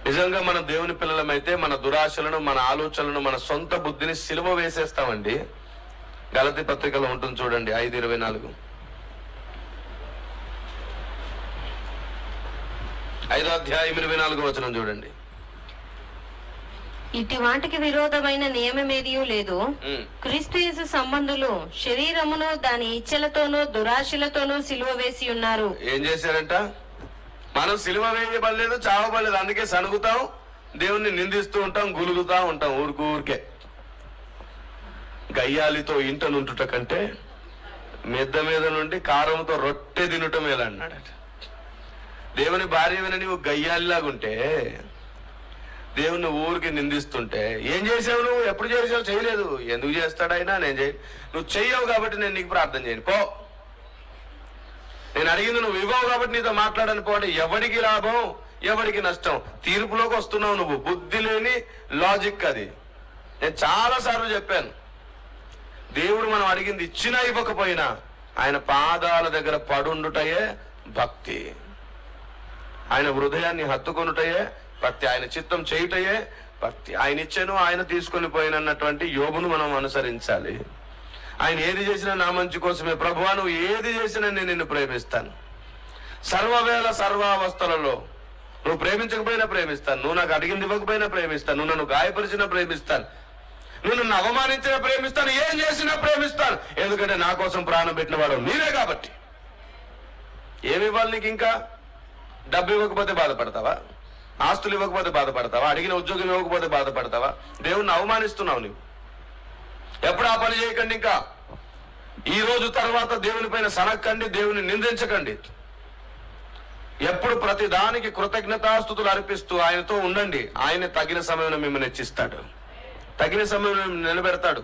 నిజంగా మనం దేవుని పిల్లలమైతే మన దురాశలను, మన ఆలోచనలను, మన సొంత బుద్ధిని సిలువ వేసేస్తామండి. గలతీ పత్రికలో ఉంటుంది చూడండి 5:24. 5వ అధ్యాయం 24వ వచనం చూడండి. ఇటు వాటికి విరోధమైన నియమమేదియూ లేదు. క్రీస్తు యేసు సంబంధులు శరీరమును దాని ఇచ్చలతోనూ దురాశలతోనూ సిలువ వేసి ఉన్నారు. ఏం చేశారంట? మనం సిలువ వేయబడలేదు, చావబడలేదు. అందుకే సనుగుతాం, దేవుణ్ణి నిందిస్తూ ఉంటాం, గులుగుతా ఉంటాం ఊరికే. గయ్యాలితో ఇంట నుంటుట కంటే మిద్ద మీద నుండి కారంతో రొట్టె తినుట మేలు అన్నాడట. దేవుని భార్య విన నీవు గయ్యాలిలాగుంటే, దేవుణ్ణి ఊరికి నిందిస్తుంటే, ఏం చేసావు నువ్వు? ఎప్పుడు చేసావు? చేయలేదు. ఎందుకు చేస్తాడైనా? నువ్వు చెయ్యవు కాబట్టి నేను నీకు ప్రార్థన చేయను పో. నేను అడిగింది నువ్వు ఇవ్వవు కాబట్టి నీతో మాట్లాడని పోటీ. ఎవడికి లాభం, ఎవడికి నష్టం? తీర్పులోకి వస్తున్నావు నువ్వు. బుద్ధి లేని లాజిక్ అది. నేను చాలా సార్లు చెప్పాను, దేవుడు మనం అడిగింది ఇచ్చినా ఇవ్వకపోయినా ఆయన పాదాల దగ్గర పడుండుటయే భక్తి. ఆయన హృదయాన్ని హత్తుకొనుటయే భక్తి. ఆయన చిత్తం చేయుటయే భక్తి. ఆయన ఇచ్చాను, ఆయన తీసుకొని పోయినన్నటువంటి యోబును మనం అనుసరించాలి. ఆయన ఏది చేసినా నా మంచి కోసమే. ప్రభువా నువ్వు ఏది చేసినా నేను నిన్ను ప్రేమిస్తాను. సర్వవేళ సర్వావస్థలలో నువ్వు ప్రేమించకపోయినా ప్రేమిస్తాను. నువ్వు నాకు అడిగింది ఇవ్వకపోయినా ప్రేమిస్తాను. నువ్వు నన్ను గాయపరిచినా ప్రేమిస్తాను. నువ్వు నన్ను అవమానించినా ప్రేమిస్తాను. ఏం చేసినా ప్రేమిస్తాను. ఎందుకంటే నా కోసం ప్రాణం పెట్టిన వాడు నీవే కాబట్టి. ఏమి ఇవ్వాలి నీకు? ఇంకా డబ్బు ఇవ్వకపోతే బాధపడతావా? ఆస్తులు ఇవ్వకపోతే బాధపడతావా? అడిగిన ఉద్యోగం ఇవ్వకపోతే బాధపడతావా? దేవుణ్ణి అవమానిస్తున్నావు నువ్వు. ఎప్పుడు ఆ పని చేయకండి. ఇంకా ఈ రోజు తర్వాత దేవుని పైన సనక్కండి, దేవుని నిందించకండి. ఎప్పుడు ప్రతి దానికి కృతజ్ఞతాస్తుతులు అర్పిస్తూ ఆయనతో ఉండండి. ఆయన తగిన సమయంలో మిమ్మల్ని హెచ్చిస్తాడు, తగిన సమయంలో నిలబెడతాడు.